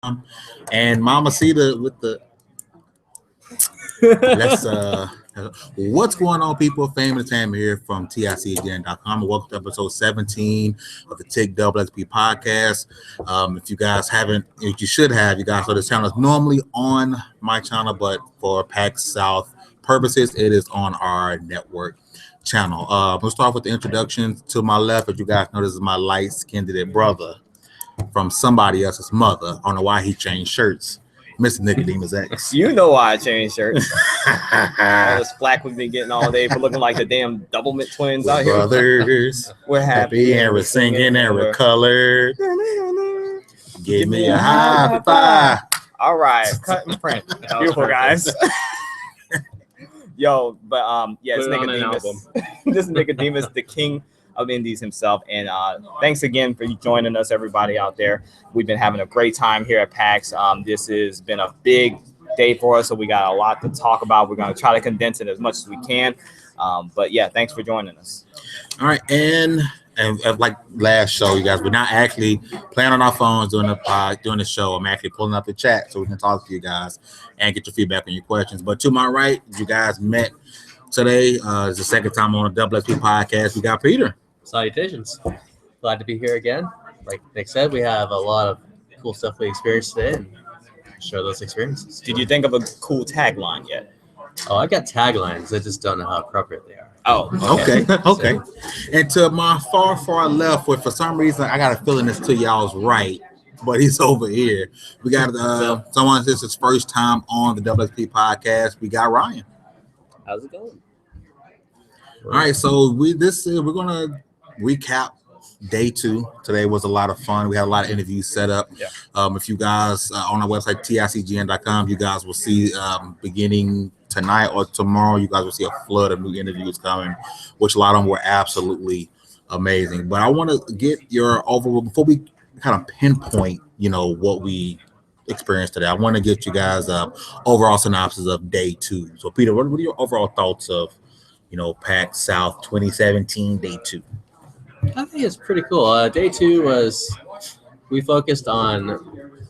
And Mama Cita with the let's what's going on, people? Fame and Tam here from TiC.com. Welcome to episode 17 of the TiC XP podcast. If you guys haven't, if you should have, you guys know this channel is normally on my channel, but for PAX South purposes, it is on our network channel. We'll start with the introduction. To my left, as you guys know, this is my light-skinned brother from somebody else's mother. I don't know why he changed shirts. Mr. Nicodemus X. You know why I changed shirts. All this flack we've been getting all day for looking like the damn Doublemint twins out here. Brothers, we're happy and we're singing and we're colored. Give me a high five. All right, cut and print. Beautiful, guys. Yo, but yeah, it's Nicodemus. This is Nicodemus, the king of indies himself, and thanks again for joining us, everybody out there. We've been having a great time here at PAX. This has been a big day for us, so we got a lot to talk about. We're going to try to condense it as much as we can, but yeah, thanks for joining us. All right, and like last show, you guys, we're not actually playing on our phones during the show. I'm actually pulling up the chat so we can talk to you guys and get your feedback on your questions. But to my right, you guys met today. It's the second time on the XP podcast. We got Peter. Salutations. Glad to be here again. Like Nick said, we have a lot of cool stuff we experienced today and share those experiences. Did you think of a cool tagline yet? Oh, I got taglines. I just don't know how appropriate they are. Oh, okay. And to my far left, where for some reason I got a feeling this to y'all's right, but he's over here. We got someone, this is his first time on the XP podcast. We got Ryan. How's it going? All right, so we're gonna recap day 2. Today was a lot of fun. We had a lot of interviews set up. Yeah. If you guys on our website TiCGN.com, you guys will see beginning tonight or tomorrow, you guys will see a flood of new interviews coming, which a lot of them were absolutely amazing. But I want to get your overall, before we kind of pinpoint, what we experienced today. I want to get you guys overall synopsis of day 2. So Peter, what are your overall thoughts of PAX South 2017 day 2? I think it's pretty cool. Day 2 was, we focused on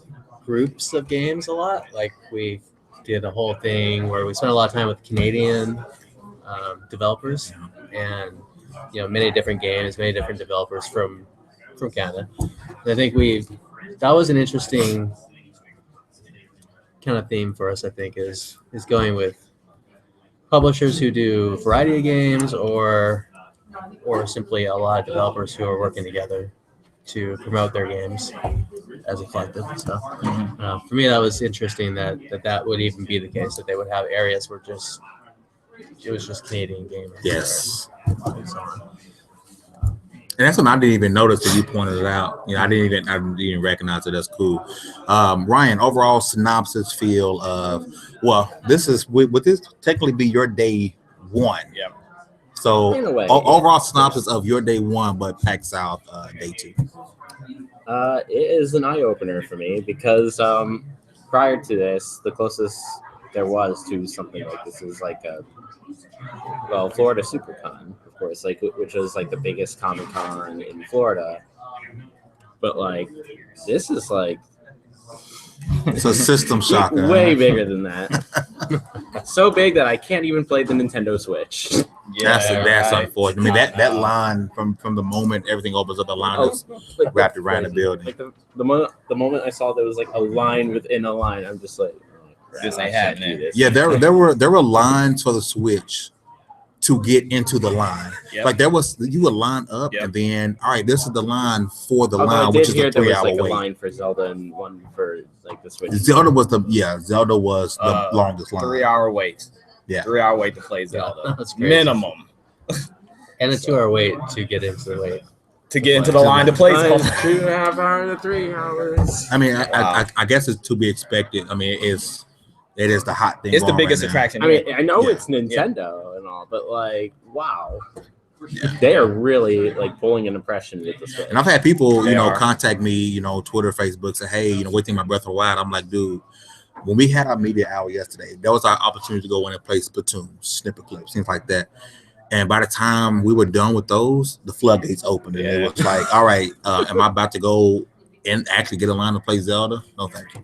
groups of games a lot. Like we did a whole thing where we spent a lot of time with Canadian developers and many different games, many different developers from Canada. And I think that was an interesting kind of theme for us. I think is going with publishers who do a variety of games or simply a lot of developers who are working together to promote their games as a collective and stuff. For me, that was interesting that would even be the case, that they would have areas where it was just Canadian gamers. Yes. And that's something I didn't even notice that you pointed it out. I didn't even recognize it. That's cool. Ryan, overall synopsis feel of, would this technically be your day 1? Yeah. So overall synopsis of your day 1, but PAX South day 2. It is an eye-opener for me because prior to this, the closest there was to something like this is like Florida SuperCon, of course, which was like the biggest Comic-Con in Florida. But this is it's a system shocker. Way bigger than that. So big that I can't even play the Nintendo Switch. Yeah, that's unfortunate. I mean, that line from the moment everything opens up, the line is wrapped around the building. Like the moment I saw there was like a line within a line, I'm just like, this ain't happening. Yeah, there were lines for the Switch to get into the line. Yep. Like you would line up, and then all right, this is the line for the line, which is a 3-hour wait. A line for Zelda and one for the Switch. Zelda was the longest line. 3-hour wait. Yeah, 3-hour wait to play Zelda. That's crazy. Minimum. And a 2-hour wait to get into the wait. To get into the line to play Zelda. 2.5 hours to 3 hours. I mean, I guess it's to be expected. I mean, it is the hot thing. It's the biggest attraction. I mean, I know it's Nintendo and all, but wow. Yeah. They are really pulling an impression with this game. And I've had people, contact me, Twitter, Facebook, say, hey, waiting my breath for a while. I'm like, dude, when we had our media hour yesterday, that was our opportunity to go in and play Splatoon, snippet clips, things like that. And by the time we were done with those, the floodgates opened, and it was like, all right, am I about to go and actually get a line to play Zelda. No, thank you.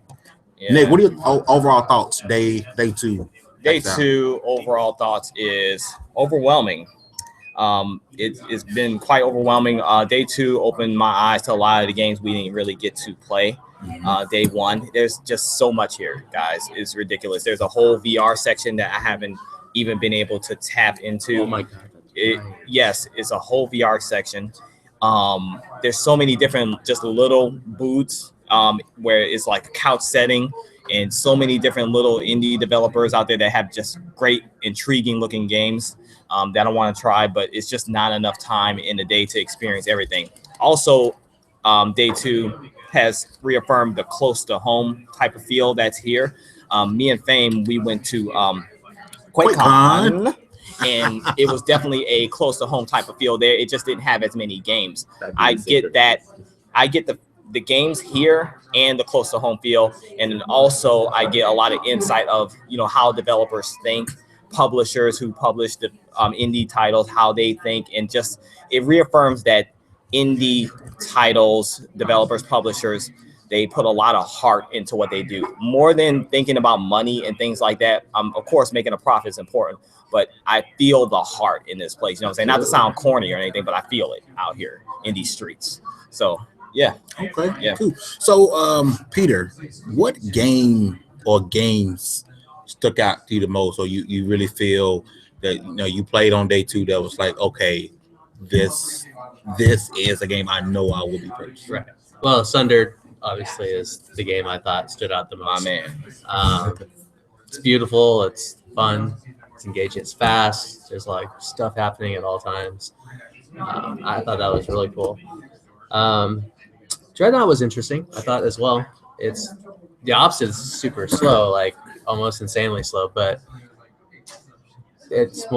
Yeah. Nick, what are your overall thoughts? Day 2. Day 2 overall thoughts is overwhelming. It's been quite overwhelming. Day 2 opened my eyes to a lot of the games we didn't really get to play. Day 1, there's just so much here, guys. It's ridiculous. There's a whole VR section that I haven't even been able to tap into. Oh my god. Yes, it's a whole VR section. There's so many different just little booths where it's like a couch setting, and so many different little indie developers out there that have just great, intriguing looking games that I want to try, but it's just not enough time in the day to experience everything. Also, Day 2 has reaffirmed the close to home type of feel that's here. Me and Fame, we went to QuakeCon, and it was definitely a close to home type of feel there. It just didn't have as many games. I get that. I get the games here and the close to home feel, and then also I get a lot of insight of how developers think, publishers who publish the indie titles, how they think, and just it reaffirms that indie titles, developers, publishers, they put a lot of heart into what they do, more than thinking about money and things like that. Of course, making a profit is important, but I feel the heart in this place. You know what I'm saying? Not to sound corny or anything, but I feel it out here in these streets. So yeah. Okay. Yeah. Cool. So, Peter, what game or games stuck out to you the most, or you really feel that you played on Day 2 that was like, okay, this is a game I know I will be purchasing? Right. Well, Sundered obviously is the game I thought stood out the most. My man. It's beautiful. It's fun. It's engaging. It's fast. There's like stuff happening at all times. I thought that was really cool. Dreadnought was interesting, I thought, as well. It's the opposite. It's super slow, like almost insanely slow, but it's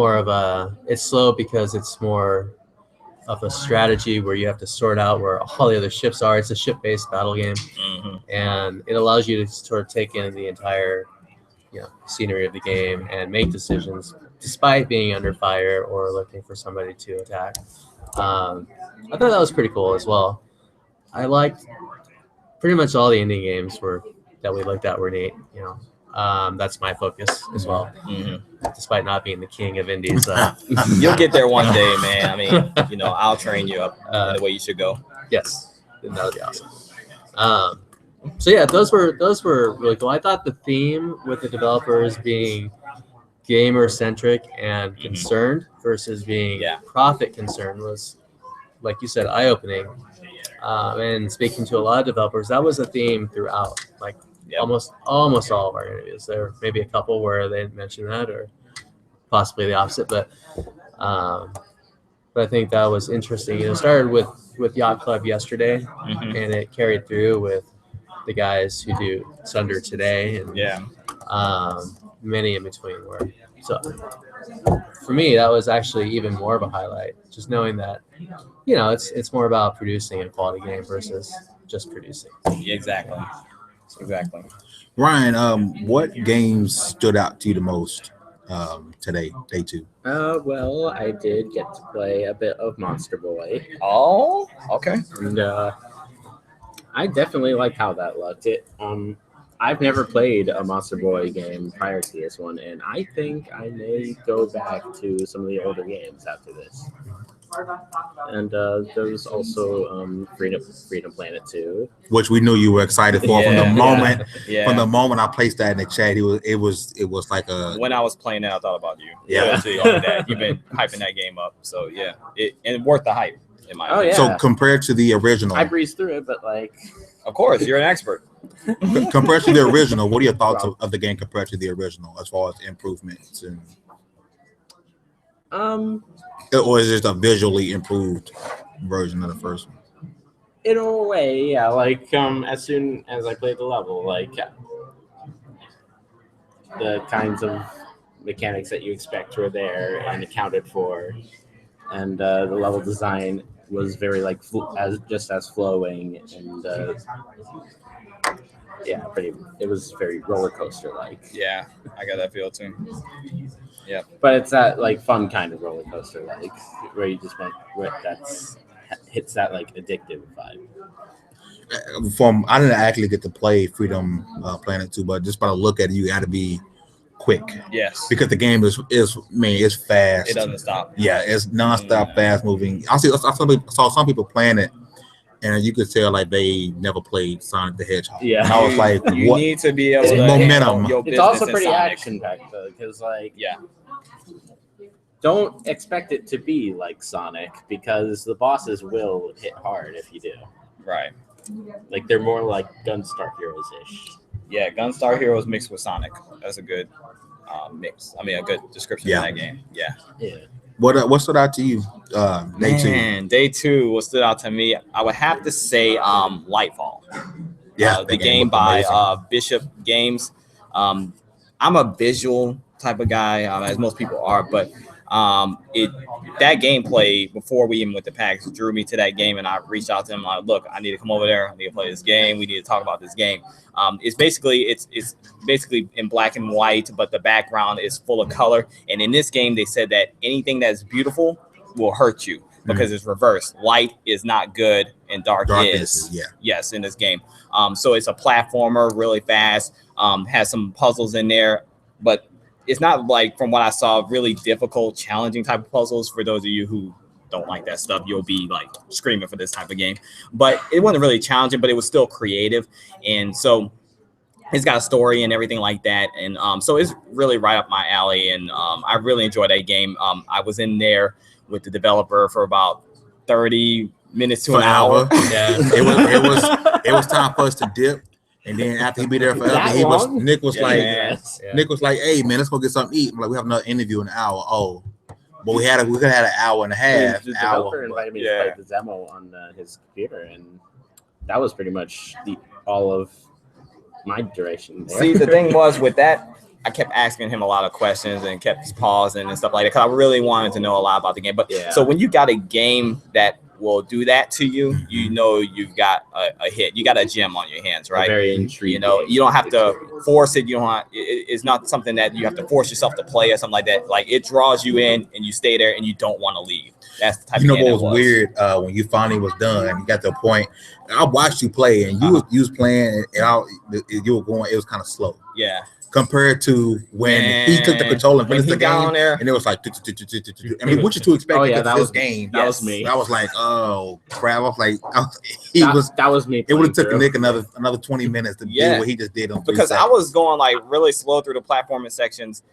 slow because it's more of a strategy where you have to sort out where all the other ships are. It's a ship-based battle game, and it allows you to sort of take in the entire scenery of the game and make decisions despite being under fire or looking for somebody to attack. I thought that was pretty cool as well. I liked pretty much all the indie games that we looked at were neat. That's my focus as well. Despite not being the king of indies, you'll get there one day, man. I mean, I'll train you up in the way you should go. Yes, that would be awesome. So yeah, those were really cool. I thought the theme with the developers being gamer centric and concerned versus being profit concerned was, like you said, eye opening. And speaking to a lot of developers, that was a theme throughout. Like almost all of our interviews. There were maybe a couple where they didn't mention that, or possibly the opposite. But I think that was interesting. It started with Yacht Club yesterday, and it carried through with the guys who do Sunder today, and many in between were. So for me, that was actually even more of a highlight, just knowing that it's more about producing a quality game versus just producing. Exactly. Ryan, what games stood out to you the most today, Day 2? Well, I did get to play a bit of Monster Boy. Oh, okay. And I definitely like how that looked. I've never played a Monster Boy game prior to this one, and I think I may go back to some of the older games after this. And there was also Freedom Planet 2, which we knew you were excited for from the moment. Yeah. From the moment I placed that in the chat, it was like a. When I was playing that, I thought about you. Yeah. You've been hyping that game up, so yeah, and worth the hype in my opinion. So compared to the original, I breezed through it, but of course, you're an expert. Compared to the original, what are your thoughts of the game compared to the original as far as improvements and? Or is it a visually improved version of the first one? In a way, yeah. As soon as I played the level, the kinds of mechanics that you expect were there and accounted for, and the level design was very just as flowing and it was very roller coaster like. Yeah, I got that feel too. Yeah, but it's that fun kind of roller coaster where you just hits that addictive vibe. I didn't actually get to play Freedom Planet 2, but just by the look at it, you got to be quick. Yes. Because the game is it's fast. It doesn't stop. Yeah, it's nonstop, fast moving. I saw some people playing it, and you could tell like they never played Sonic the Hedgehog. Yeah. And I was like, you what? need to be able It's to momentum. Your It's business also in pretty Sonic. action packed though, because like Yeah. don't expect it to be like Sonic because the bosses will hit hard if you do. Right. Like they're more like Gunstar Heroes ish. Yeah, Gunstar Heroes mixed with Sonic. That's a good mix. I mean, a good description of that game. Yeah. Yeah. What stood out to you? Day 2. Man, day 2, what stood out to me, I would have to say Lightfall. Yeah, The game looked by amazing. Bishop Games. I'm a visual type of guy, as most people are, but that gameplay before we even went to PAX drew me to that game, and I reached out to him like, look, I need to come over there. I need to play this game. We need to talk about this game. It's basically in black and white, but the background is full of color. And in this game, they said that anything that's beautiful will hurt you because it's reversed. Light is not good, and dark is. Yeah. Yes, in this game. So it's a platformer, really fast. Has some puzzles in there, but it's not like, from what I saw, really difficult, challenging type of puzzles. For those of you who don't like that stuff, you'll be like screaming for this type of game. But it wasn't really challenging, but it was still creative. And so it's got a story and everything like that. And so it's really right up my alley. And I really enjoyed that game. I was in there with the developer for about 30 minutes to an hour. Yeah. It was time for us to dip. And then after he be there forever, Nick was like, "Hey man, let's go get something to eat." I'm like, "We have another interview in an hour." Oh, but we could have had an hour and a half. The developer invited me to play the demo on his computer, and that was pretty much all of my duration there. See, the thing was with that, I kept asking him a lot of questions and kept pausing and stuff like that because I really wanted to know a lot about the game. But so when you got a game that will do that to you, you know you've got a hit. You got a gem on your hands, right? Very intriguing. You know, you don't have to force it. You don't have, it's not something that you have to force yourself to play or something like that. Like, it draws you in and you stay there and you don't want to leave. That's the type of game what was weird when you finally was done, you got to a point. I watched you play and you was playing and you were going. It was kind of slow. Yeah. Compared to when he took the controller and finished the game, and it was like, I mean, what you to expect? Oh yeah, that was game. That was me. I was like, oh crap! I was like, that was me. It would have took Nick another 20 minutes to do what he just did on 3 because seconds. I was going like really slow through the platforming sections,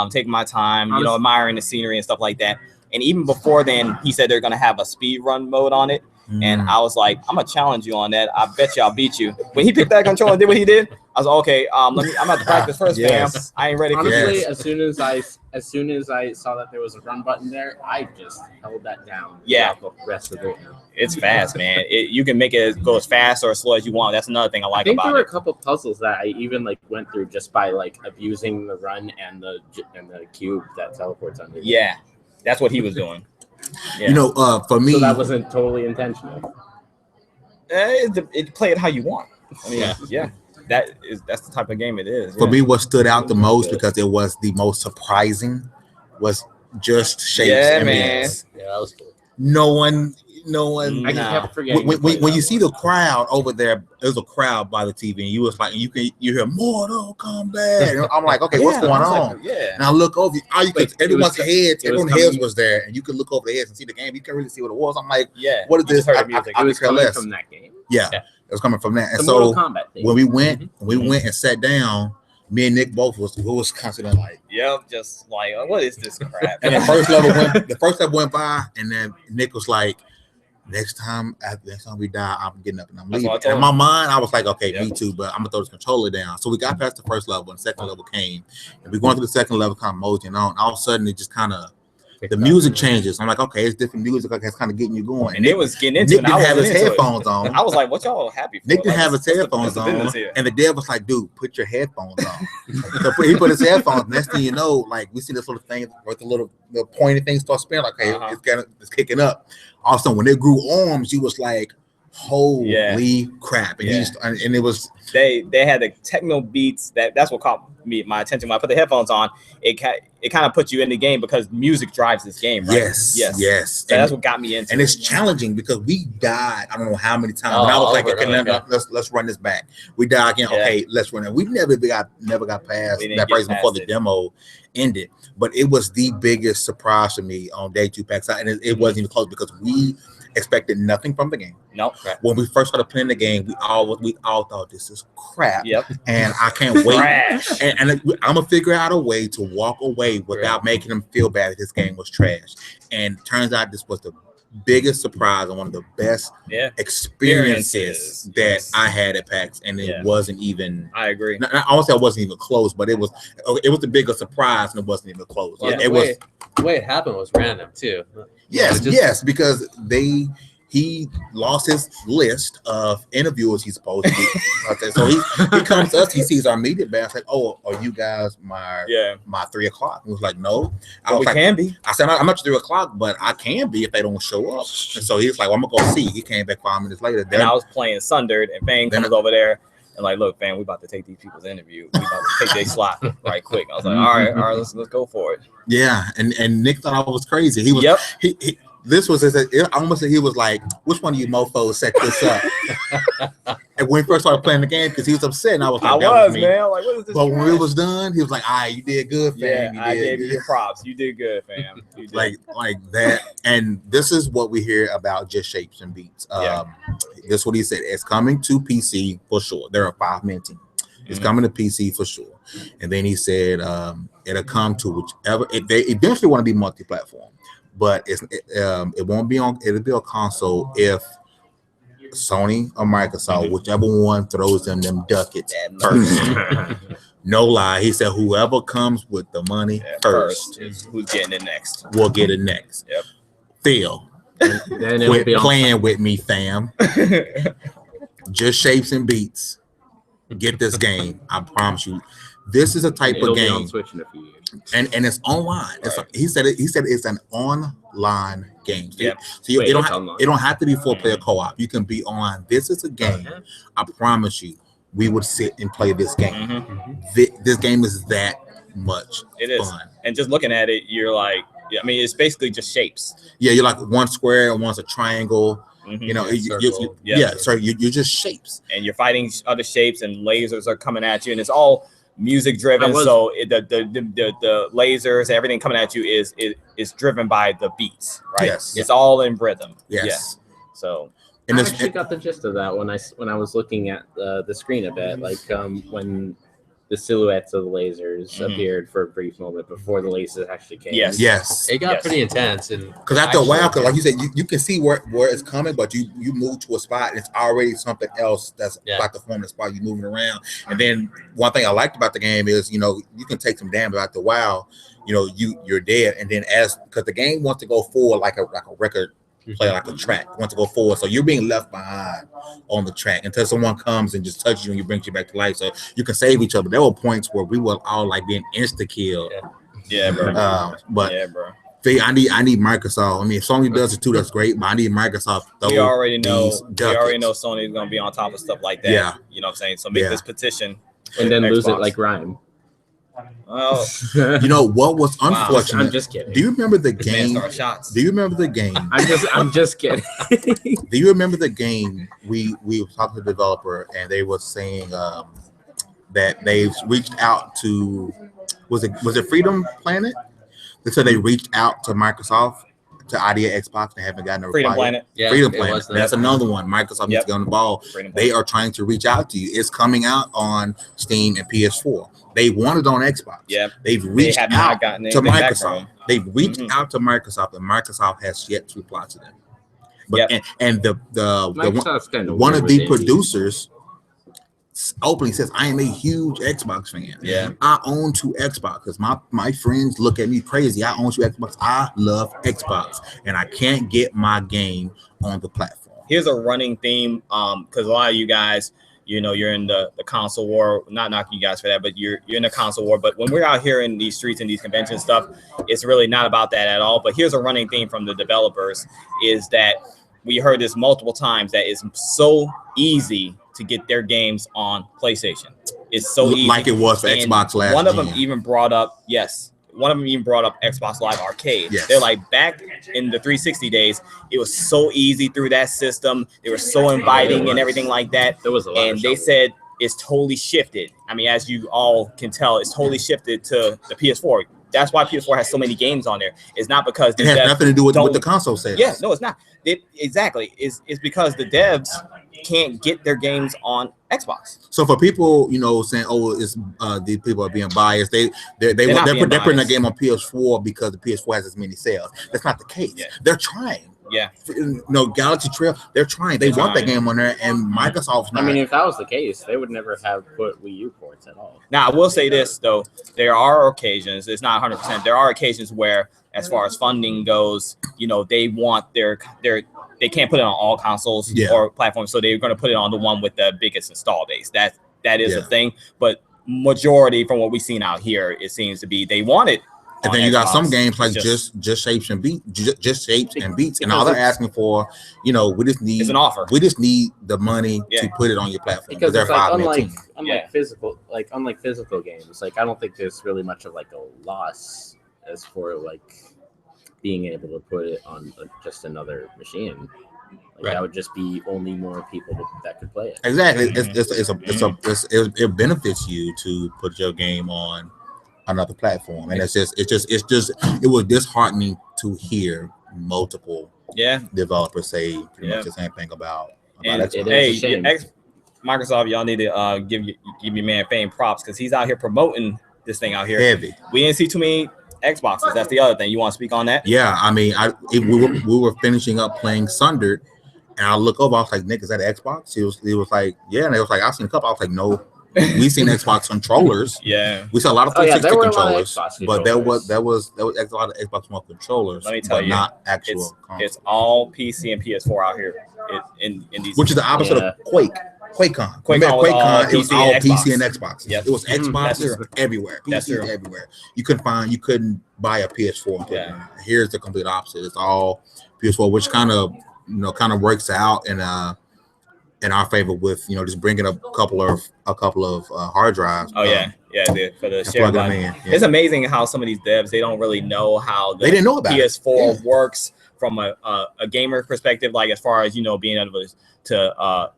taking my time, you know, admiring the scenery and stuff like that. And even before then, he said they're gonna have a speed run mode on it. And I was like, I'm gonna challenge you on that. I bet you I'll beat you. When he picked that controller and did what he did, I was like, okay, I'm gonna have to practice first, fam. I ain't ready for Honestly, this. as soon as I saw that there was a run button there, I just held that down. Yeah. The rest of it. It's fast, man. You can make it go as fast or as slow as you want. That's another thing I like I think about there were it. a couple puzzles that I even like went through just by like abusing the run and the cube that teleports under. Yeah, that's what he was doing. Yeah. You know, for me, so that wasn't totally intentional. It play it how you want. I mean, yeah. That's the type of game it is. For me, what stood out the most because it was the most surprising was just shapes and bands. Yeah, that was cool. No one. I kept forgetting. When you see the crowd over there, there's a crowd by the TV, and you was like, you hear Mortal Kombat. And I'm like, okay, what's going on? And I look over, everyone's heads was there, and you could look over the heads and see the game. You can't really see what it was. I'm like, what is this? It was coming from that game. Yeah, it was coming from that. And the so Mortal Kombat thing. when we went and sat down, me and Nick both was constantly like, just like, what is this crap? and the first level went by, and then Nick was like, next time we die, I'm getting up and I'm leaving. And in my mind, I was like, okay, me too, but I'm gonna throw this controller down. So we got past the first level, and the second level came, and we're going through the second level, kind of moseying on. All of a sudden, it just kind of the music changes. I'm like, okay, it's different music. Like, it's kind of getting you going. And it was getting into Nick didn't have his headphones on. I was like, what y'all happy for? Nick didn't have his headphones on. And the dev was like, dude, put your headphones on. So he put his headphones. Next thing you know, like, we see this little thing where the pointy thing starts spinning. Like, hey, it's kicking up. All of a sudden, when it grew arms, you was like, Holy crap! And and it was they had the techno beats that's what caught my attention when I put the headphones on. It kind of puts you in the game because music drives this game, right? Yes. So that's what got me into and it. it's challenging because we died I don't know how many times. Oh, and I was like, over, okay, let's run this back. We died again. Okay, let's run it. We never got past that phrase before the demo ended. But it was the biggest surprise for me on day 2 PAX, and it wasn't even close because we expected nothing from the game. Nope. When we first started playing the game, we all thought this is crap. Yep. And I can't wait. Trash. And I'm gonna figure out a way to walk away without making them feel bad that this game was trash. And it turns out this was the biggest surprise and one of the best experiences that I had at PAX, and it wasn't even. I agree. I won't say it wasn't even close, but it was the biggest surprise, and it wasn't even close. Yeah, the way it happened was random too. Yes, because he lost his list of interviewers he's supposed to be. So he comes to us, he sees our media badge, like, oh, are you guys my 3 o'clock? And was like, no. We can be. I said, I'm not 3 o'clock, but I can be if they don't show up. And so he's like, well, I'm gonna go see. He came back 5 minutes later. And I was playing Sundered, and Fang comes over there and like, look, Fang, we about to take these people's interview. We about to take their slot right quick. I was like, all right, let's go for it. Yeah, and Nick thought I was crazy. He was this was almost he was like, which one of you mofos set this up? And when we first started playing the game, because he was upset, and I was like, man, like, what is this? But when it was done, he was like, all right, you did good, fam. Yeah, I gave you your props. You did good, fam. You did. like that. And this is what we hear about Just Shapes and Beats. This is what he said. It's coming to PC for sure. They're a 5-man team. It's coming to PC for sure. And then he said it'll come to whichever. They eventually want to be multi-platform, but it won't be on. It'll be a console if Sony or Microsoft, whichever one throws them ducats first. No lie. He said whoever comes with the money first is who's getting it next. We'll get it next. Yep. Phil, quit playing with me, fam. Just Shapes and Beats. Get this game. I promise you. This is a type of game. On Switch in a few years. And it's online. He said it's an online game. So, it don't have to be 4-player co-op. You can be online. This is a game. I promise you, we would sit and play this game. This game is that much fun. And just looking at it, you're like, I mean, it's basically just shapes. Yeah, you're like one square and one's a triangle. You know, you're just shapes, and you're fighting other shapes, and lasers are coming at you, and it's all music driven. So the lasers, everything coming at you is driven by the beats, right? Yes, it's all in rhythm. Yes. Yeah. So I actually got the gist of that when I was looking at the screen a bit, like when the silhouettes of the lasers appeared for a brief moment before the lasers actually came. Yes. It got pretty intense, and because after a while, like you said, you can see where it's coming, but you move to a spot and it's already something else that's like the form of the spot you're moving around. And then one thing I liked about the game is, you can take some damage after a while, you're dead. And then because the game wants to go forward like a record play, like a track wants to go forward, so you're being left behind on the track until someone comes and just touches you and you brings you back to life, so you can save each other. There were points where we were all like being insta-killed. Bro. Bro. I need Microsoft. I mean, if Sony does it too, that's great, but I need Microsoft. We already know Sony's gonna be on top of stuff like that. Yeah. You know what I'm saying? So make this petition and then lose it like Rhyme. Oh, what was unfortunate? I'm just kidding. Do you remember the game? Do you remember the game? I'm just kidding. Do you remember the game? We were talking to the developer, and they were saying that they've reached out to was it Freedom Planet? They said they reached out to Microsoft, to Idea Xbox. They haven't gotten a reply. Freedom Planet. Yeah, Freedom Planet. That's another one. Microsoft needs to get on the ball. They are trying to reach out to you. It's coming out on Steam and PS4. They wanted on Xbox. Yeah. They've reached out to Microsoft. They've reached out to Microsoft, and Microsoft has yet to reply to them. But and the one of the producers openly says, I am a huge Xbox fan. Yeah. I own 2 Xbox because my friends look at me crazy. I own 2 Xbox. I love Xbox, and I can't get my game on the platform. Here's a running theme, because a lot of you guys, you're in the console war. Not knocking you guys for that, but you're in the console war. But when we're out here in these streets and these convention stuff, it's really not about that at all. But here's a running theme from the developers is that we heard this multiple times that it's so easy to get their games on PlayStation. It's so easy, like it was for Xbox last. One of them even brought up Xbox Live Arcade. Yes. They're like, back in the 360 days, it was so easy through that system. They were so inviting and everything like that. There was a lot and they said it's totally shifted. I mean, as you all can tell, it's totally shifted to the PS4. That's why PS4 has so many games on there. It's not because it has nothing to do with the console sales. Yeah, no, it's not. Exactly. It's because the devs can't get their games on Xbox. So for people, saying, "Oh, it's these people are being biased," they're putting a game on PS4 because the PS4 has as many sales. That's not the case. Yeah. They're trying. Yeah. Galaxy Trail, they're trying. They want that game on there, and Microsoft's not. I mean, if that was the case, they would never have put Wii U ports at all. Now, I will say this, though. There are occasions, it's not 100%, there are occasions where, as far as funding goes, they want they can't put it on all consoles or platforms, so they're going to put it on the one with the biggest install base. That is a thing, but majority from what we've seen out here, it seems to be they want it. And then you got some games like just shapes and beats, and all they're asking for, we just need it's an offer. We just need the money to put it on your platform because they're like, unlike physical games. Like I don't think there's really much of like a loss as for like being able to put it on just another machine. Like that would just be only more people that could play it. Exactly. It benefits you to put your game on another platform, and it was disheartening to hear multiple developers say pretty much the same thing about Xbox. Microsoft, y'all need to give your man Fame props because he's out here promoting this thing out here. Heavy. We didn't see too many Xboxes. That's the other thing. You want to speak on that? Yeah, I mean, we were finishing up playing Sundered, and I look over. I was like, "Nick, is that an Xbox?" He was like, "Yeah," and it was like, "I've seen a couple." I was like, "No." We seen Xbox controllers. Yeah, we saw a lot of 360 controllers, but there was a lot of Xbox One controllers. Let me tell you, not actual. It's all PC and PS4 out here in these. Which is the opposite of QuakeCon. QuakeCon it was all PC and Xbox. Yep. It was Xboxes everywhere. PCs everywhere. You couldn't buy a PS4. Yeah. Here's the complete opposite. It's all PS4, which kind of works out in our favor with just bringing a couple of hard drives. Oh for the share button. It's amazing how some of these devs they don't really know how they didn't know about PS4 works from a gamer perspective, like as far as being able to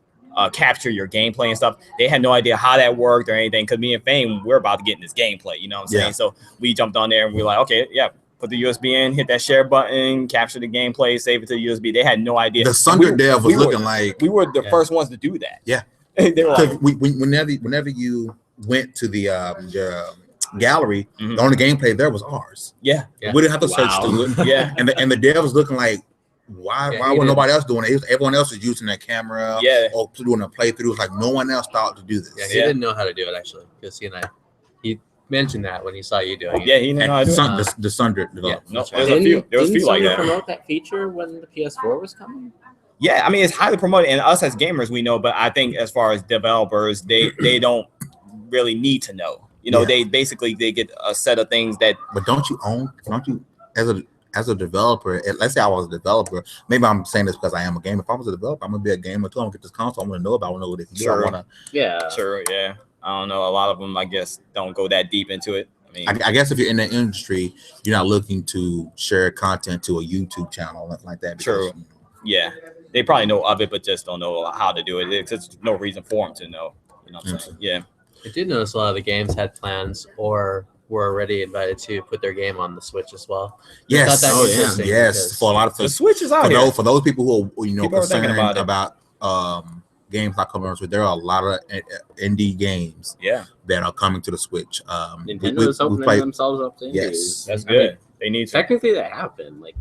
capture your gameplay and stuff. They had no idea how that worked or anything because me and Fame we're about to get in this gameplay. You know what I'm saying? So we jumped on there and we're like, okay, put the USB in, hit that share button, capture the gameplay, save it to the USB. They had no idea. The Sundered dev was looking like we were the first ones to do that. Yeah, they were like, whenever you went to the gallery, the only gameplay there was ours. Yeah. We didn't have to search through it. Yeah, and the dev was looking like, why was nobody else doing it? Everyone else is using that camera. Or doing a playthrough. It's like no one else thought to do this. Yeah, he didn't know how to do it actually because he mentioned that when he saw you doing it. Yeah, he didn't know how to do it. The Sundered development. There was a few like that. Promote that feature when the PS4 was coming? Yeah, I mean it's highly promoted, and us as gamers we know, but I think as far as developers, they don't really need to know. They get a set of things that. But don't you as a developer? Let's say I was a developer. Maybe I'm saying this because I am a gamer. If I was a developer, I'm gonna be a gamer too. I'm gonna get this console. I'm gonna know about. I want to know what it can do. Sure. Yeah. I don't know. A lot of them, I guess, don't go that deep into it. I mean, I guess if you're in the industry, you're not looking to share content to a YouTube channel like that. True. Yeah, they probably know of it, but just don't know how to do it. It's just no reason for them to know. You know what I'm saying? Yeah. I did notice a lot of the games had plans or were already invited to put their game on the Switch as well. Yes. Yes. For a lot of the Switch is out here. For those people who are concerned about games not coming on Switch, there are a lot of indie games that are coming to the Switch. Nintendo's opening themselves up to indies. Yes, that's good. I mean, they need to. Technically, they have been. Like,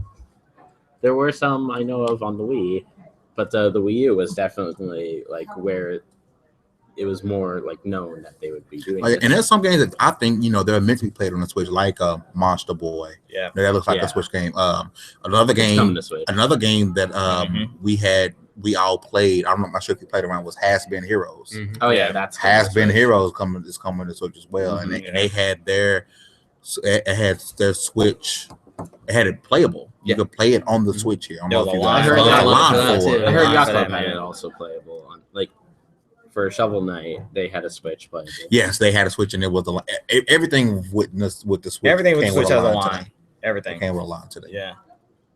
there were some I know of on the Wii, but the Wii U was definitely like where it was more like known that they would be doing. And there's some games that I think they're meant to be played on the Switch, like Monster Boy. Yeah, that looks like a Switch game. Another game that we all played. I'm not sure if you played around. Was Has Been Heroes. Mm-hmm. Oh yeah, that's Has Been Heroes coming to Switch as well, and they had their Switch had it playable. You Yeah. could play it on the Switch here. I don't know if you guys I heard there's a that line for that for too. it. I heard Yeah. Yacht For Club that, had man. it also playable on for Shovel Knight. They had a Switch playable. Yes, they had a Switch, and it was everything with the Switch. Everything with the came Switch has a today. line. It Everything. came with a line today. Yeah.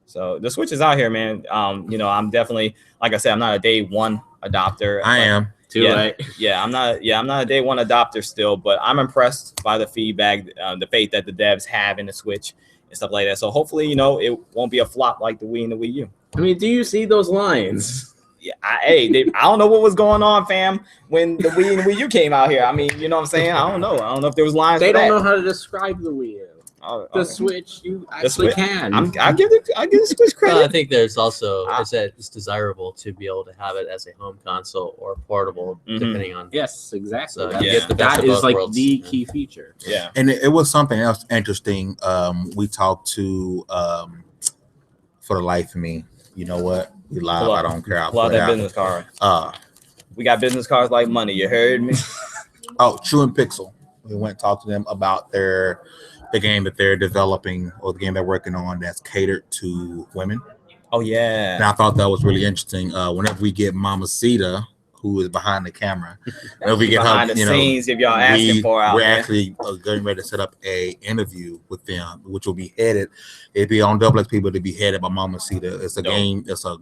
So the Switch is out here, man. You know, I'm definitely, like I said, I'm not a day one adopter. I am. Too late. Yeah, I'm not a day one adopter still, but I'm impressed by the feedback, the faith that the devs have in the Switch and stuff like that. So hopefully, you know, it won't be a flop like the Wii and the Wii U. I mean, do you see those lines? Yeah, I don't know what was going on, fam, when the Wii and the Wii U came out here. I mean, you know what I'm saying? I don't know if there was lines. They for don't that. know how to describe the Wii U. Oh, The okay. Switch, you actually Switch? can. I give the Switch Well, I credit. think there's also is that it's desirable to be able to have it as a home console or portable, Mhm. depending on. Yes, exactly. So That- you get the best that of is both like worlds. the key feature. Yeah. And it was something else interesting. We talked to for the life of me. You know what? We live. Pull I up. don't care. I'll Pull out put it that out. business card. Uh, We got business cards like money. You heard me? True and Pixel. We went and talked to them about the game that they're developing or the game they're working on that's catered to women. Oh yeah. And I thought that was really interesting. Whenever we get Mama Sita, who is behind the camera, whenever we get Behind her, the scenes, if y'all asking for out we're there. actually getting ready to set up a interview with them, which will be headed. It'd be on Double X People to be headed by Mama Sita. It's a Dope. game. It's a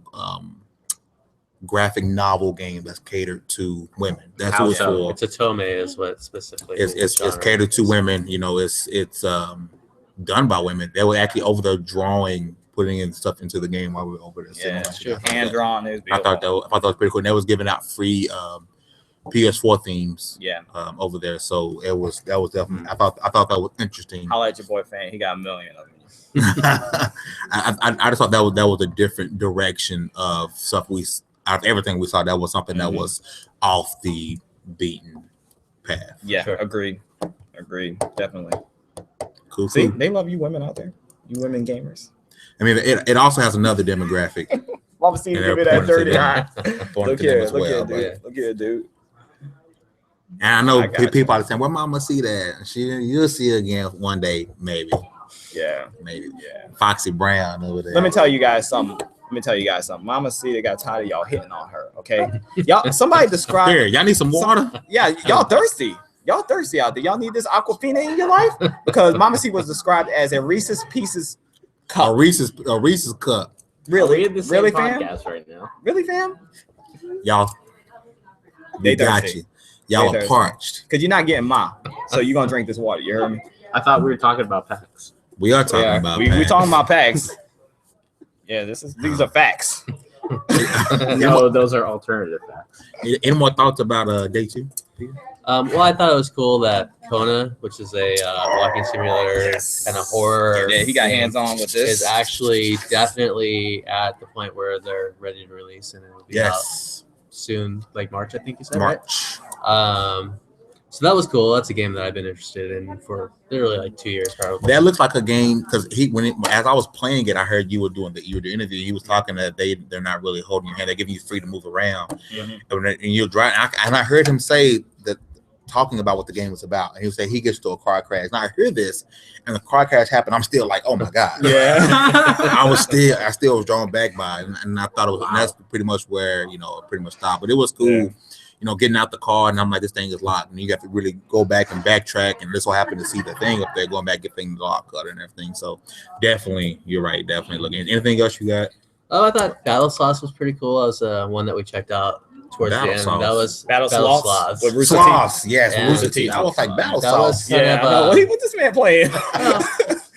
graphic novel game that's catered to women. That's How what it's so? for. It's a tome, is what specifically. It's genre catered to is. women. You know, it's done by women. They were actually over there drawing, putting in stuff into the game while we were over there. Yeah, sitting. true. Hand drawn is I beautiful. thought that was pretty cool. And they was giving out free PS4 themes Yeah. over there. So that was definitely. I thought that was interesting. Holla at your boy fan. He got a million of them. I just thought that was a different direction of stuff out of everything we saw. That was something that was off the beaten path. Yeah, Sure. agreed. Definitely. Cool. See, cool. they love you women out there. You women gamers. I mean, it also has another demographic. Mama see you And give me they're that dirty pointing eye. Important Look to them here, as look well, here, but- dude. Look here, dude. And I know I got people are saying, "Well, Mama see that? You'll see her again one day, maybe, Yeah. maybe." Yeah. Foxy Brown over there. Let me tell you guys something. Mama Cedar got tired of y'all hitting on her. Okay, y'all. Somebody describe. Here, y'all need some water. Yeah, y'all thirsty. Y'all thirsty out there. Y'all need this Aquafina in your life because Mama C was described as a Reese's Pieces A cup. Reese's cup. We're Really, in the same really, fam. podcast right now. Really, fam. Y'all, They we got thirsty. you. Y'all They are thirsty. parched. Because you're not getting Ma, so you're gonna drink this water. You heard me? I thought we were talking about PAX. We are talking are. about. We Pat. talking about packs. Yeah, these are facts. No, those are alternative facts. Any more thoughts about day 2? Well, I thought it was cool that Kona, which is a walking simulator and a horror, Yeah, he got game, hands on with this. is actually definitely at the point where they're ready to release, and it'll be out Yes, soon, like March, I think you said, right? March. So that was cool. That's a game that I've been interested in for literally like 2 years, probably. That looks like a game because as I was playing it, I heard you were doing the interview. He was talking that they're not really holding your hand; they're giving you free to move around, and you're driving. And I heard him say that, talking about what the game was about, and he would say he gets to a car crash. Now I hear this, and the car crash happened. I'm still like, oh my god! Yeah. I still was drawn back by it, and I thought it was. And that's pretty much where it pretty much stopped. But it was cool. Yeah. Getting out the car, and I'm like, this thing is locked, and you have to really go back and backtrack. And this will happen to see the thing up there, going back, get things locked, cut, and everything. So definitely, you're right. Definitely looking. Anything else you got? Oh, I thought Battle Sloths was pretty cool. That was one that we checked out towards Battle the end. Sloths. That was Battle Sloths with Rooster Sauce, yes, Yeah. Rooster Teeth. I was like battle That sauce. was kind Yeah, of I know. What this man playing?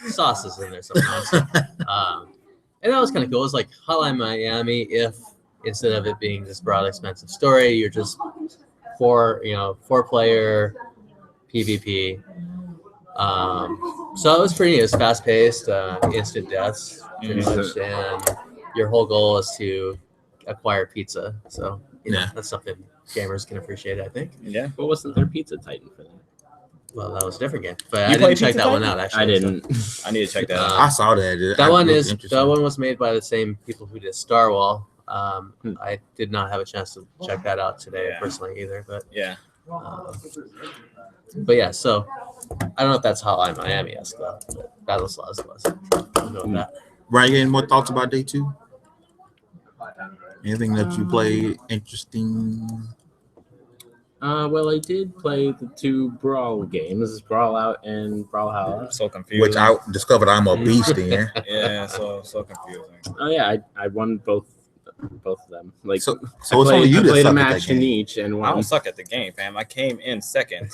sauces in there sometimes. And that was kind of cool. It was like Hotline Miami if instead of it being this broad, expensive story, you're just four-player PvP. So it was pretty. It was fast-paced, instant deaths, pretty much, and your whole goal is to acquire pizza. So Yeah. that's something gamers can appreciate, I think. Yeah. But wasn't there Pizza Titan for that? Well, that was a different game, but You I didn't played check Pizza that one Titan? out. Actually, I didn't. I need to check that out. I saw that. That one was interesting. that one was made by the same people who did Starwall. I did not have a chance to check that out today Yeah. personally either, Yeah. but yeah. So I don't know if that's Hotline Miami-esque though. But Battle Sloths was. go with that. Ryan, any more thoughts about day 2? Anything that you played interesting? Well, I did play the 2 Brawl games, Brawl Out and Brawlhalla. I'm so confused. Which I discovered I'm a beast in. Yeah, so confusing. Oh yeah, I won both of them. Like So it's only you I that played a suck at that match in game. each and I won. don't suck at the game, fam. I came in second.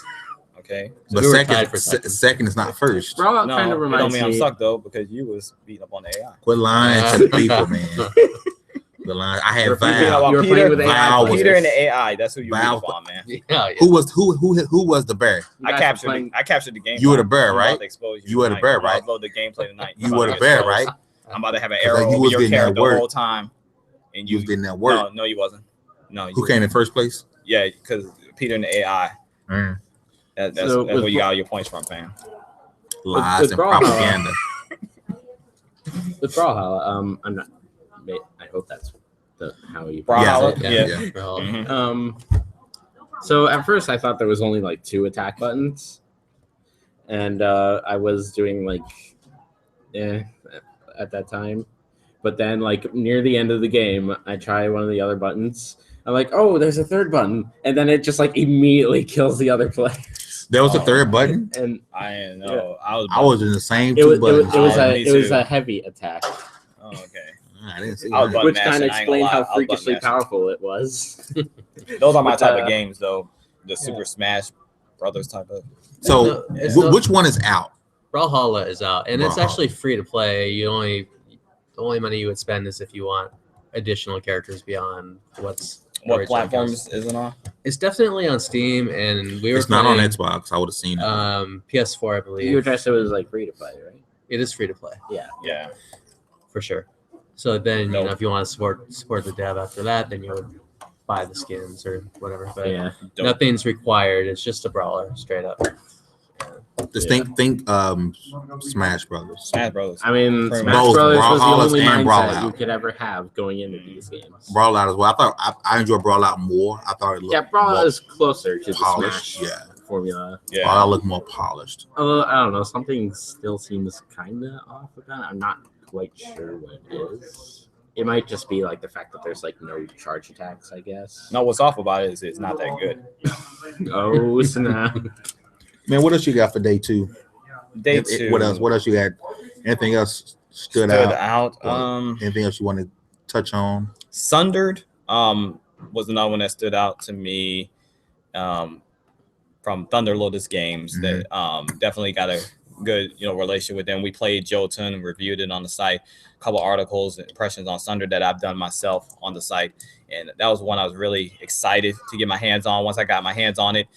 Okay. But we were tied for second is not first. Brawl Out No, kind it of don't reminds mean I'm me. suck though because you was beating up on the AI. Quit lying to the people, man. The line I had You're beating up Val. on You were Peter, playing with AI Val was- Peter and the AI. That's who you beat Val- up on, man. Yeah. Who was the bear? You I guys captured. were playing- I captured the game. You were the bear, I'm about right? to expose You were the tonight. bear, I'm about to right? upload the gameplay tonight. You were the bear, right? I'm about to have an 'Cause arrow you over was your getting that character the work. whole time, and You was getting that work. No, you wasn't. No, you Who came in first place? Yeah, because Peter and the AI. Mm. That's So where with you got all your points from, fam. Lies with and Brawlhalla. propaganda. With Brawlhalla, I'm not. I hope that's how you. Brawlhalla? Yeah. Yeah. Well, Mhm. So at first I thought there was only like 2 attack buttons, and I was doing like, at that time, but then like near the end of the game, I try one of the other buttons. I'm like, oh, there's a 3rd button, and then it just like immediately kills the other players. There was a Oh. 3rd button. And I didn't know. I was in the same it 2 was buttons. Me it was too. a heavy attack, Oh, okay. I didn't see I was that. button which mashing, kind of I ain't gonna explained lie, how I was button freakishly mashing. powerful it was. Those are my But, type of games, though. The Super Smash Brothers type of. So It's not- which one is out? Brawlhalla is out, and it's Brawlhalla. actually free to play. The only money you would spend is if you want additional characters beyond what's. What originally platforms comes. is it on? It's definitely on Steam, and we were. It's not on playing, Xbox. I would have seen it. PS4, I You believe. addressed it was like free to play, right? It is free to play Yeah. for sure. So then, Nope. if you want to support the dev after that, then you would buy the skins or whatever. But Yeah. Dope. nothing's required. It's just a brawler, straight up. Just yeah. think Smash Brothers. Smash Brothers. I mean, Pretty Smash much. Brothers was the Brawlhalla only and Brawl mindset Out. you could ever have going into these games. Brawl Out as well. I thought I enjoyed Brawl Out more. I thought it looked Yeah, Brawl Out more is closer to the polished. Smash Yeah. formula. Yeah. Brawl Out looked more polished. Although, I don't know, something still seems kind of off about it. I'm not quite sure what it is. It might just be like the fact that there's like no charge attacks, I guess. No, what's off about it is it's not that good. Oh, snap. Man, what else you got for day 2? Day 2. What else? What else you got? Anything else stood out? Anything else you want to touch on? Sundered was another one that stood out to me from Thunder Lotus Games. That definitely got a good relationship with them. We played Jotun and reviewed it on the site. A couple articles and impressions on Sundered that I've done myself on the site, and that was one I was really excited to get my hands on. Once I got my hands on it,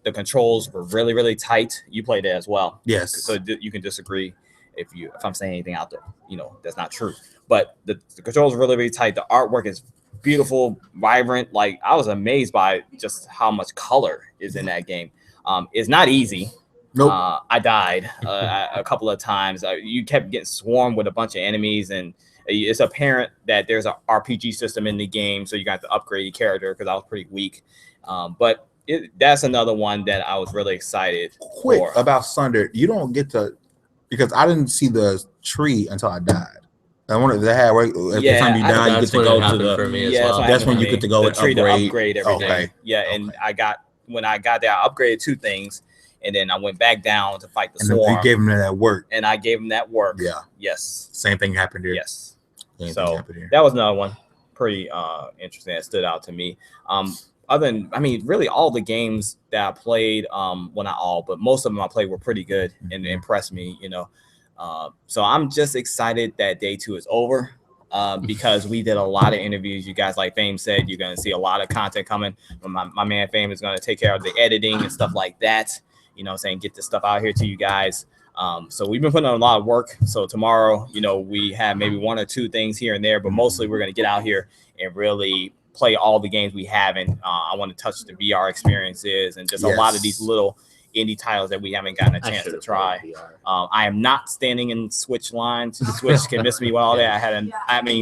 the controls were really, really tight. You played it as well. Yes. So you can disagree if I'm saying anything out there, that's not true. But the controls are really, really tight. The artwork is beautiful, vibrant. Like, I was amazed by just how much color is in that game. It's not easy. Nope. I died a couple of times. You kept getting swarmed with a bunch of enemies, and it's apparent that there's an RPG system in the game, so you got to upgrade your character because I was pretty weak. But that's another one that I was really excited Quick for. about Sundered. You don't get to, because I didn't see the tree until I died. I wanted to have right every Yeah, time you die, you get That's to when it go to happened the. for me as Yeah, well. That's when you happened get to go the and tree upgrade. to upgrade everything. Okay. Yeah, and when I got there, I upgraded 2 things, and then I went back down to fight the And then swarm. you gave him that work. And I gave him that work. Yeah. Yes. Same thing happened here. Yes. Same thing So happened here. that was another one pretty interesting that stood out to me. Other than, really all the games that I played, well, not all, but most of them I played were pretty good and impressed me, So I'm just excited that day 2 is over. Because we did a lot of interviews. You guys, like Fame said, you're going to see a lot of content coming. My man Fame is going to take care of the editing and stuff like that, get this stuff out here to you guys. So we've been putting on a lot of work. So tomorrow, we have maybe 1 or 2 things here and there, but mostly we're going to get out here and really play all the games we haven't. I want to touch the VR experiences and just a lot of these little indie titles that we haven't gotten a chance to try. I am not standing in Switch lines. The Switch can miss me with all that.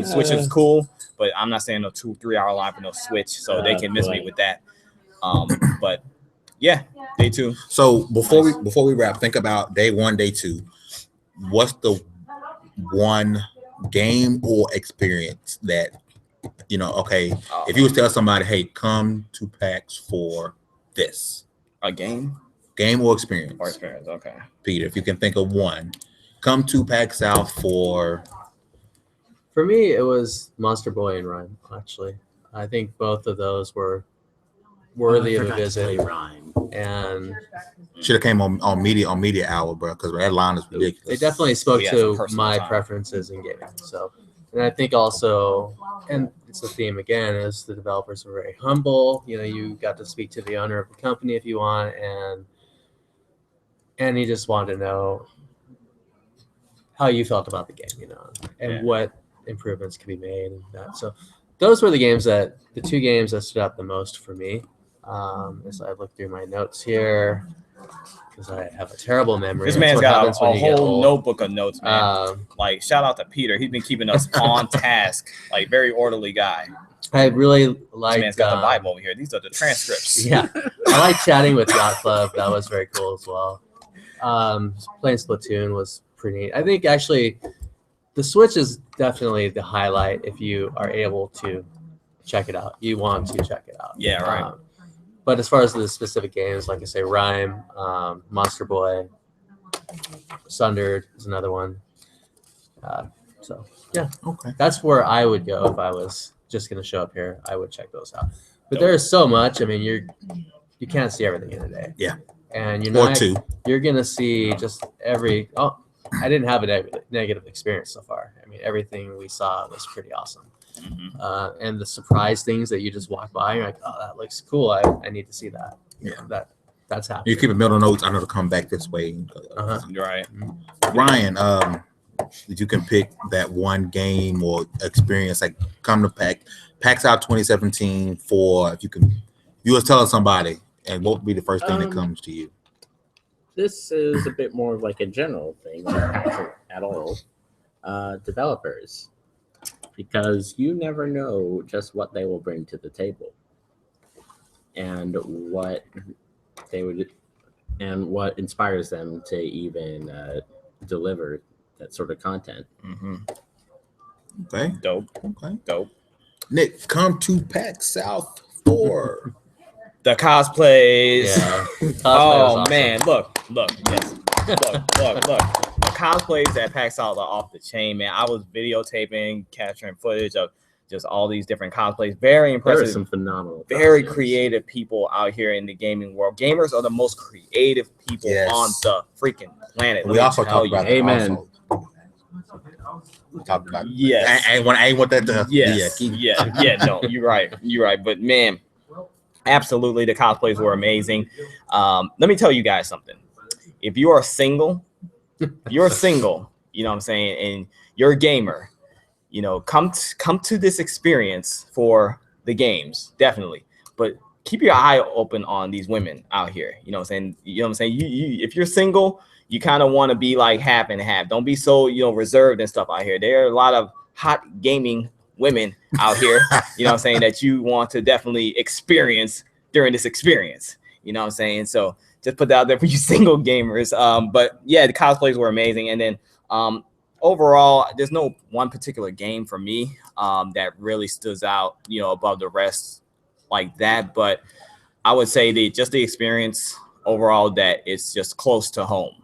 Switch is cool, but I'm not standing no 2-3 hour line for no Switch, so they can miss me with that. But yeah, day 2. So before we wrap, think about day 1, day 2. What's the one game or experience that, okay, if you would tell somebody, hey, come to PAX for this. A game or experience. Okay. Peter, if you can think of one, come to PAX South for. For me, it was Monster Boy and Rhyme, actually. I think both of those were worthy of a visit. Rhyme. And should have came on media hour, bro, because that line is ridiculous. They definitely spoke to my preferences in gaming. So, and I think also, and it's the theme again, is the developers were very humble. You got to speak to the owner of the company if you want, and he just wanted to know how you felt about the game, and what improvements could be made and that. So those were the two games that stood out the most for me. As I look through my notes here, because I have a terrible memory. This man's got a whole notebook of notes, man. Shout out to Peter. He's been keeping us on task. Very orderly guy. I really like. This man's got the Bible over here. These are the transcripts. Yeah, I like chatting with Yacht Club. That was very cool as well. Playing Splatoon was pretty neat. I think actually, the Switch is definitely the highlight if you are able to check it out. You want to check it out. Yeah, right. But as far as the specific games, like I say, Rhyme, Monster Boy, Sundered is another one. So yeah, okay, that's where I would go if I was just gonna show up here. I would check those out. But there is so much. I mean, you can't see everything in a day. Yeah, and you're gonna see just every. Oh, I didn't have a negative experience so far. I mean, everything we saw was pretty awesome. Mm-hmm. And the surprise things that you just walk by, you're like, oh, that looks cool. I need to see that. That's happening. You keep a middle notes. I know to come back this way. Right. Ryan, if you can pick that one game or experience, like come to PAX Out 2017 for, if you was telling somebody, and what would be the first thing that comes to you? This is a bit more of like a general thing, not at all. Developers. Because you never know just what they will bring to the table and what they would and what inspires them to even deliver that sort of content. Mm-hmm. Okay. Dope. Nick, come to PAX South for the cosplays. Yeah. Awesome. Man, look. Yes. Look. The cosplays at PAX South are off the chain, man. I was videotaping, capturing footage of just all these different cosplays. Very impressive. There are some phenomenal, very creative people out here in the gaming world. Gamers are the most creative people on the freaking planet. We also talk about amen. We talked about yes. I ain't want that to No, you're right. But man, absolutely, the cosplays were amazing. Let me tell you guys something. If you are single, you know what I'm saying, and you're a gamer, come to this experience for the games, definitely. But keep your eye open on these women out here. You know what I'm saying? You if you're single, you kind of want to be like half and half. Don't be so reserved and stuff out here. There are a lot of hot gaming women out here, you know what I'm saying, that you want to definitely experience during this experience. You know what I'm saying? So just put that out there for you single gamers. But yeah, the cosplays were amazing. And then overall, there's no one particular game for me that really stood out, above the rest like that. But I would say the experience overall, that it's just close to home.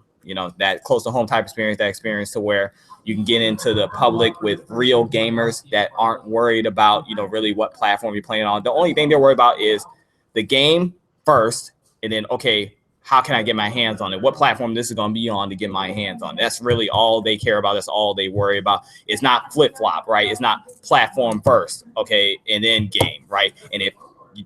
That close to home type experience, that experience to where you can get into the public with real gamers that aren't worried about, really what platform you're playing on. The only thing they're worried about is the game first, and then, okay, how can I get my hands on it? What platform this is going to be on to get my hands on it? That's really all they care about. That's all they worry about. It's not flip-flop, right? It's not platform first, okay, and then game, right? And if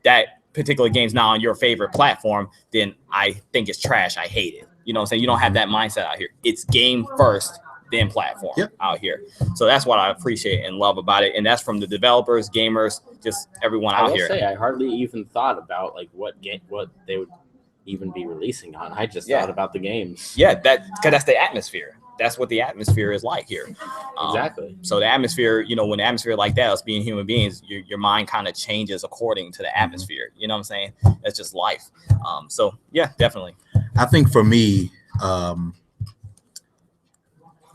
that particular game's not on your favorite platform, then I think it's trash. I hate it. You know what I'm saying? You don't have that mindset out here. It's game first, then platform out here. So that's what I appreciate and love about it. And that's from the developers, gamers, just everyone out here. I hardly even thought about like what they would even be releasing on. I just thought about the games. Yeah, because that's the atmosphere. That's what the atmosphere is like here. Exactly. So the atmosphere, when the atmosphere like that, us being human beings, your mind kind of changes according to the atmosphere. You know what I'm saying? That's just life. So yeah, definitely. I think for me,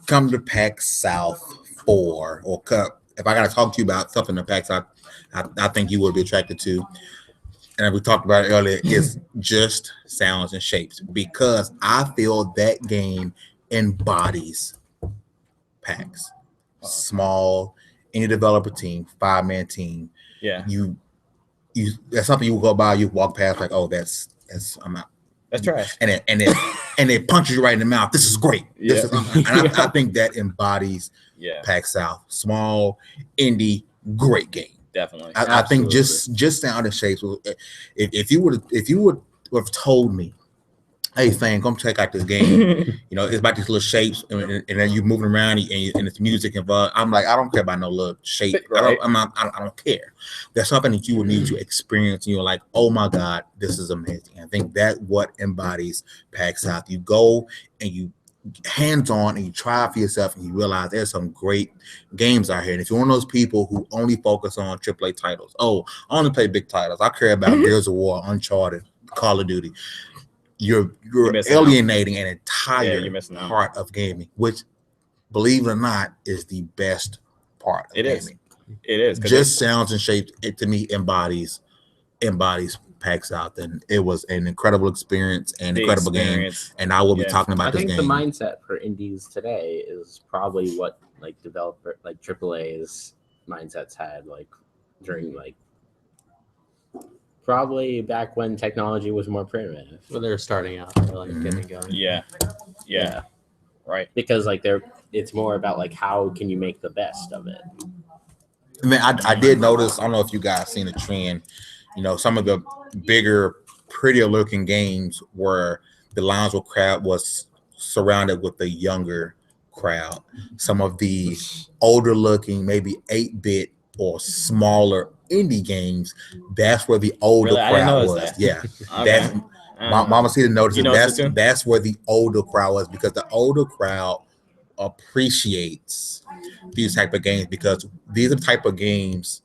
come to PAX South for, or if I got to talk to you about something in PAX South, I think you would be attracted to, and we talked about it earlier, is just sounds and shapes, because I feel that game embodies PAX. Small, any developer team, 5-man team. Yeah. You that's something you will go by, you walk past like, oh, that's I'm out. That's trash. And it punches you right in the mouth. This is great. This is, and I think that embodies PAX South. Small, indie, great game. Definitely. I think just sound and shapes. If you would have told me, hey, fan, come check out this game. It's about these little shapes, and then you moving around, and it's music involved. I'm like, I don't care about no little shape. Right. I don't care. That's something that you would need to experience, and you're like, oh my God, this is amazing. I think that's what embodies PAX South. You go and you hands-on and you try for yourself, and you realize there's some great games out here. And if you're one of those people who only focus on AAA titles, I only play big titles. I care about Gears of War, Uncharted, Call of Duty. You're alienating an entire part of gaming, which, believe it or not, is the best part of gaming. It is. Just sounds and shapes. It to me embodies PAX South, and it was an incredible experience and incredible game. And I will be talking about this game. I think the mindset for indies today is probably what developer AAA's mindsets had during probably back when technology was more primitive. When they were starting out, getting going. Yeah. Right. Because it's more about how can you make the best of it. I mean, I did notice. I don't know if you guys seen a trend. Some of the bigger, prettier looking games where the lines of crowd was surrounded with a younger crowd. Some of the older looking, maybe 8-bit or smaller indie games, that's where the older crowd was. That. Yeah. Okay. Mama see the notice. That's where the older crowd was, because the older crowd appreciates these type of games, because these are the type of games,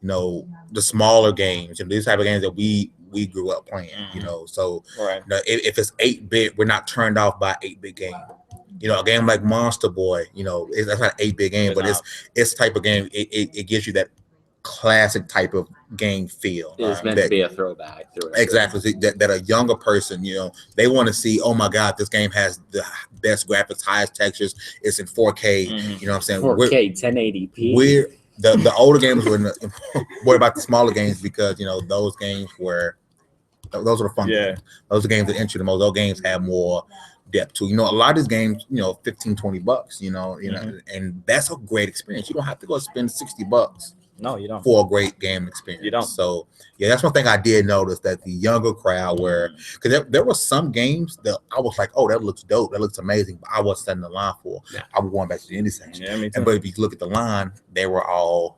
the smaller games, and these type of games that we grew up playing, So if it's 8-bit, we're not turned off by 8-bit game. A game like Monster Boy, that's not an 8-bit game, but it's type of game. It gives you that classic type of game feel. It's meant to be a throwback. Exactly. That a younger person, they want to see, oh my God, this game has the best graphics, highest textures. It's in 4K. You know what I'm saying? 4K, 1080p. We're the older games were worried about the smaller games, because those games those are the fun games. Those are games that interest the most. Those games have more depth to. A lot of these games, $15-$20, and that's a great experience. You don't have to go spend $60. No, you don't. For a great game experience. You don't. So, that's one thing I did notice, that the younger crowd because there were some games that I was like, oh, that looks dope. That looks amazing. But I wasn't standing in the line for. Yeah. I was going back to the indie section. Yeah, me too. But if you look at the line, they were all,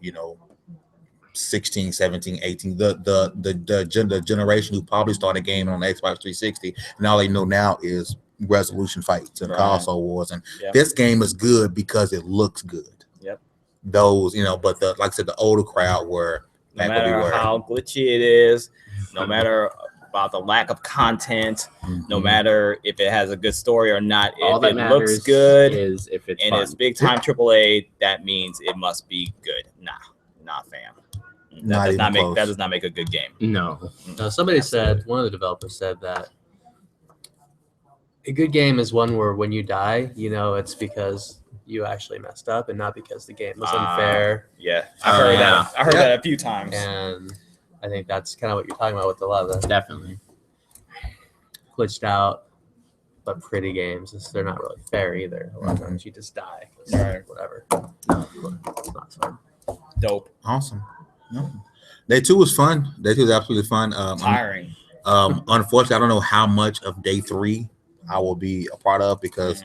16, 17, 18. The generation who probably started gaming on Xbox 360, and all they know now is resolution fights and console wars. And this game is good because it looks good. Those, but like I said, the older crowd were, no matter how glitchy it is, no matter about the lack of content, no matter if it has a good story or not, if it looks good, is if it's and fun. It's big time AAA, that means it must be good. Nah, fam. That does not make a good game. No. Somebody said, one of the developers said that a good game is one where when you die, it's because you actually messed up and not because the game was unfair. I heard that. I heard that a few times. And I think that's kind of what you're talking about with a lot of the definitely glitched out but pretty games. They're not really fair either. A lot of times you just die. Whatever. No, it's not fun. Dope. Awesome. No. Day 2 was fun. Day 2 was absolutely fun. Tiring. Unfortunately, I don't know how much of day 3 I will be a part of, because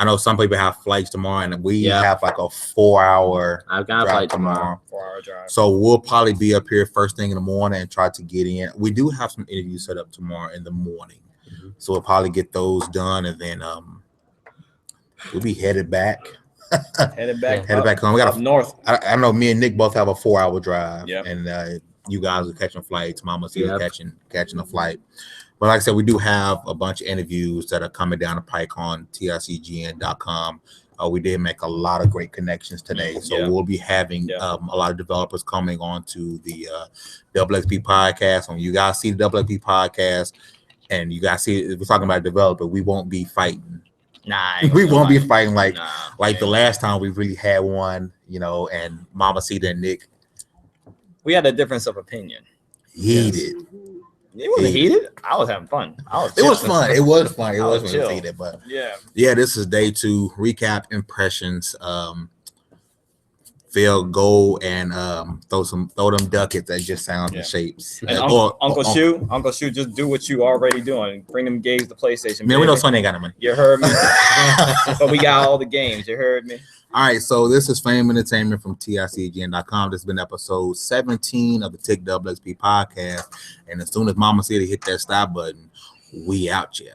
I know some people have flights tomorrow, and we have like a 4-hour. I've got a flight tomorrow. 4-hour drive. So we'll probably be up here first thing in the morning and try to get in. We do have some interviews set up tomorrow in the morning, so we'll probably get those done, and then we'll be headed back. Headed back home. We got up north. I know me and Nick both have a 4-hour drive, and you guys are catching flights. Mama's here catching a flight. But like I said, we do have a bunch of interviews that are coming down the pike on TiCGN.com. We did make a lot of great connections today. So we'll be having a lot of developers coming on to the XP podcast. When you guys see the XP podcast and you guys see we're talking about developer, we won't be fighting. Nah, we won't be fighting like the last time we really had one, and Mama Cita and Nick. We had a difference of opinion. Heated. It wasn't heated. I was having fun. It was fun. It was fun. It was heated, but yeah. This is day 2 recap impressions. Field goal and throw them ducats that just sound the shapes. And Uncle Shu, just do what you already doing. Bring them games to PlayStation. Man, we know Sonny ain't got no money. You heard me. But we got all the games. You heard me. All right, so this is Fame Entertainment from TiCGN.com. This has been episode 17 of the TiC XP podcast. And as soon as Mama said to hit that stop button, we out here.